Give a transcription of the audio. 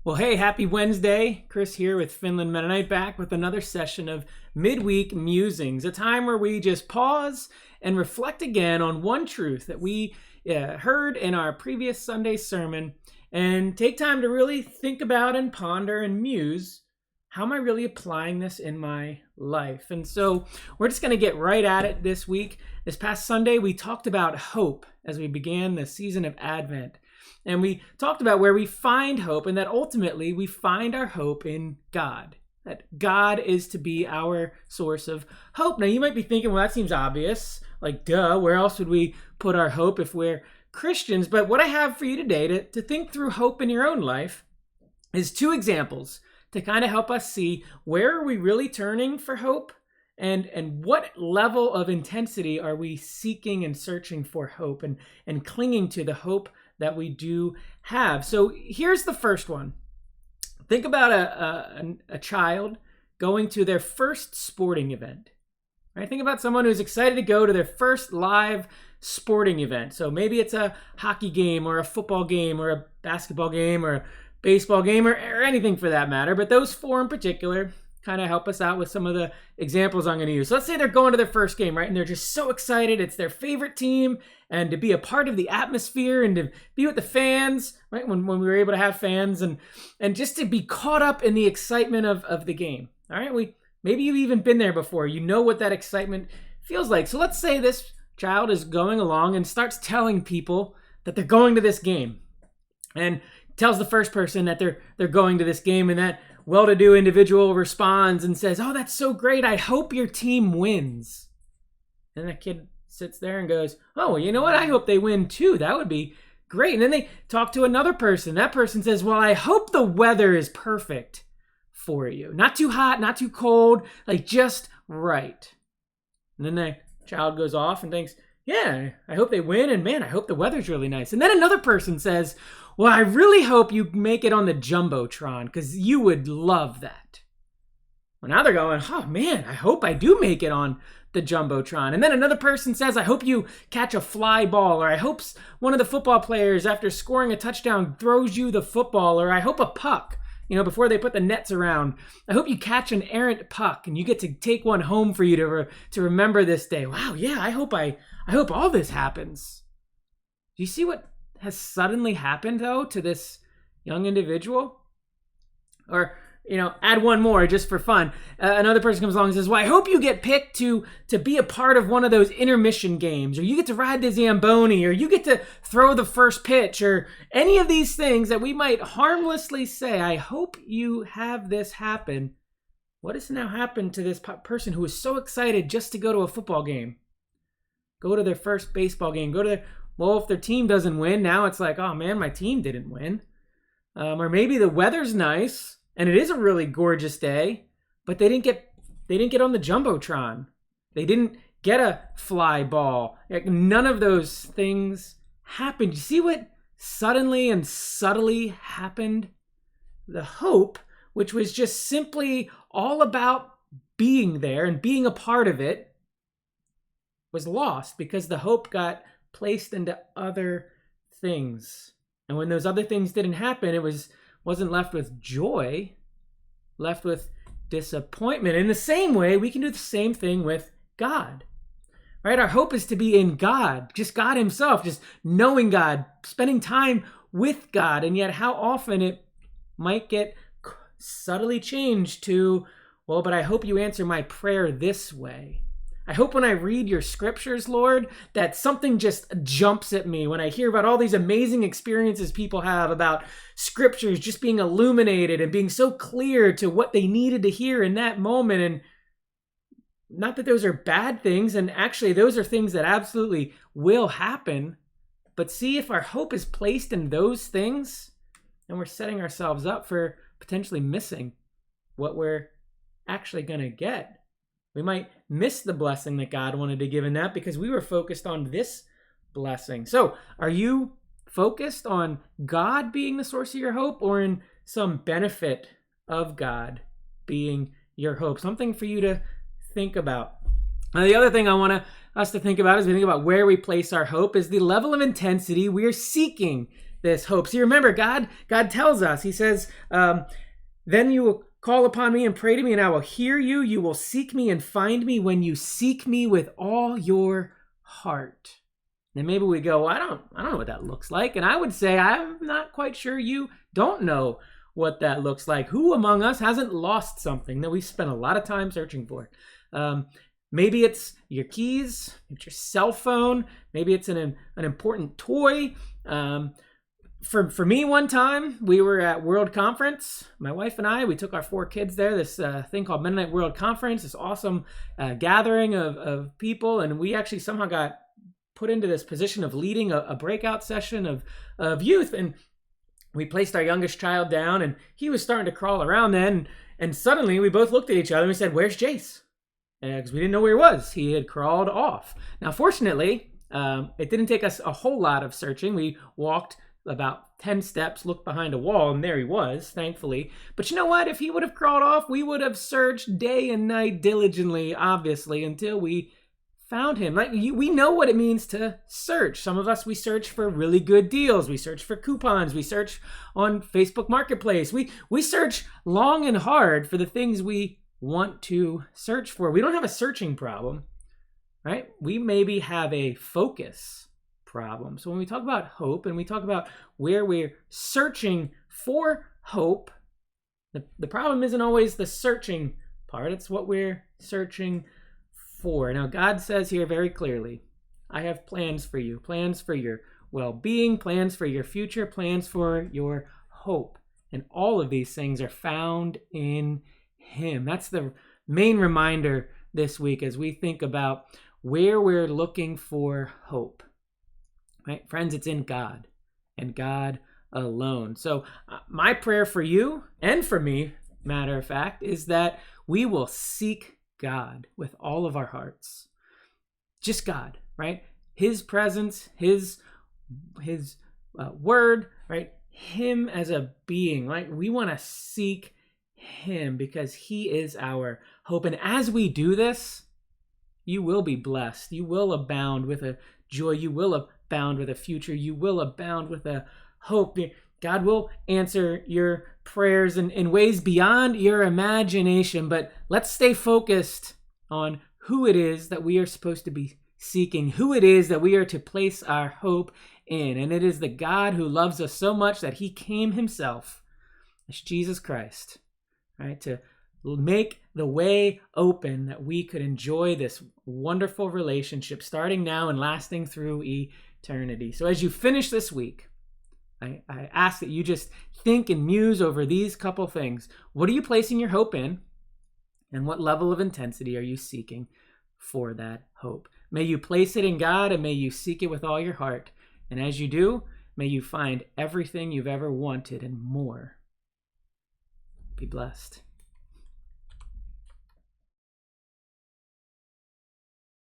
Well, hey, happy Wednesday. Chris here with Finland Mennonite, back with another session of Midweek Musings, a time where we just pause and reflect again on one truth that we heard in our previous Sunday sermon and take time to really think about and ponder and muse, how am I really applying this in my life? And so we're just going to get right at it this week. This past Sunday, we talked about hope as we began the season of Advent. And we talked about where we find hope, and that ultimately we find our hope in God. That God is to be our source of hope. Now you might be thinking, well, that seems obvious. Like, duh, where else would we put our hope if we're Christians? But what I have for you today to think through hope in your own life is two examples to kind of help us see where are we really turning for hope, and what level of intensity are we seeking and searching for hope and clinging to the hope that we do have. So here's the first one. Think about a child going to their first sporting event. Right? Think about someone who's excited to go to their first live sporting event. So maybe it's a hockey game or a football game or a basketball game or a baseball game or anything for that matter. But those four in particular kind of help us out with some of the examples I'm going to use. So let's say they're going to their first game, right? And they're just so excited. It's their favorite team, and to be a part of the atmosphere and to be with the fans, right? When we were able to have fans and just to be caught up in the excitement of the game. All right. Maybe you've even been there before. You know what that excitement feels like. So let's say this child is going along and starts telling people that they're going to this game, and tells the first person that they're going to this game, and that well-to-do individual responds and says, "Oh, that's so great. I hope your team wins." And that kid sits there and goes, "Oh, well, you know what? I hope they win too. That would be great." And then they talk to another person. That person says, "Well, I hope the weather is perfect for you. Not too hot, not too cold, like just right." And then the child goes off and thinks, "Yeah, I hope they win. And man, I hope the weather's really nice." And then another person says, "Well, I really hope you make it on the Jumbotron because you would love that." Well, now they're going, "Oh man, I hope I do make it on the Jumbotron." And then another person says, "I hope you catch a fly ball," or "I hope one of the football players after scoring a touchdown throws you the football," or "I hope a puck, before they put the nets around, I hope you catch an errant puck and you get to take one home for you to remember this day." Wow, yeah, I hope all this happens. Do you see what has suddenly happened, though, to this young individual? Or, add one more just for fun. Another person comes along and says, "Well, I hope you get picked to be a part of one of those intermission games, or you get to ride the Zamboni, or you get to throw the first pitch," or any of these things that we might harmlessly say, "I hope you have this happen." What has now happened to this person who is so excited just to go to a football game, go to their first baseball game, well, if their team doesn't win, now it's like, "Oh man, my team didn't win." Or maybe the weather's nice and it is a really gorgeous day, but they didn't get on the Jumbotron. They didn't get a fly ball. Like, none of those things happened. You see what suddenly and subtly happened? The hope, which was just simply all about being there and being a part of it, was lost because the hope got placed into other things. And when those other things didn't happen, it wasn't left with joy, left with disappointment. In the same way, we can do the same thing with God. Right? Our hope is to be in God, just God himself, just knowing God, spending time with God. And yet how often it might get subtly changed to, "Well, but I hope you answer my prayer this way. I hope when I read your scriptures, Lord, that something just jumps at me when I hear about all these amazing experiences people have about scriptures just being illuminated and being so clear to what they needed to hear in that moment." And not that those are bad things, and actually those are things that absolutely will happen. But see, if our hope is placed in those things, then we're setting ourselves up for potentially missing what we're actually going to get. We might miss the blessing that God wanted to give in that because we were focused on this blessing. So, are you focused on God being the source of your hope, or in some benefit of God being your hope? Something for you to think about. Now, the other thing I want us to think about as we think about where we place our hope is the level of intensity we are seeking this hope. So you remember, God tells us, he says, then you will call upon me and pray to me, and I will hear you. You will seek me and find me when you seek me with all your heart. And maybe we go, well, I don't know what that looks like. And I would say, I'm not quite sure you don't know what that looks like. Who among us hasn't lost something that we spent a lot of time searching for? Maybe it's your keys, it's your cell phone, maybe it's an important toy. For me, one time, we were at World Conference. My wife and I, we took our 4 kids there, this thing called Mennonite World Conference, this awesome gathering of people, and we actually somehow got put into this position of leading a breakout session of youth, and we placed our youngest child down, and he was starting to crawl around then, and suddenly we both looked at each other and we said, "Where's Jace?" Because we didn't know where he was. He had crawled off. Now, fortunately, it didn't take us a whole lot of searching. We walked about 10 steps, looked behind a wall, and there he was, thankfully. But you know what? If he would have crawled off, we would have searched day and night diligently, obviously, until we found him. We know what it means to search. Some of us, we search for really good deals. We search for coupons. We search on Facebook Marketplace. We search long and hard for the things we want to search for. We don't have a searching problem, right? We maybe have a focus problem. So when we talk about hope and we talk about where we're searching for hope, the problem isn't always the searching part. It's what we're searching for. Now, God says here very clearly, I have plans for you, plans for your well-being, plans for your future, plans for your hope. And all of these things are found in him. That's the main reminder this week as we think about where we're looking for hope. Right? Friends, it's in God and God alone. So my prayer for you and for me, matter of fact, is that we will seek God with all of our hearts. Just God, right? His presence, his word, right? Him as a being, right? We want to seek him because he is our hope. And as we do this, you will be blessed. You will abound with a joy. You will abound with a future. You will abound with a hope. God will answer your prayers in ways beyond your imagination, but let's stay focused on who it is that we are supposed to be seeking, who it is that we are to place our hope in. And it is the God who loves us so much that he came himself as Jesus Christ, right, to make the way open that we could enjoy this wonderful relationship starting now and lasting through eternity. So as you finish this week, I ask that you just think and muse over these couple things. What are you placing your hope in? And what level of intensity are you seeking for that hope? May you place it in God and may you seek it with all your heart. And as you do, may you find everything you've ever wanted and more. Be blessed.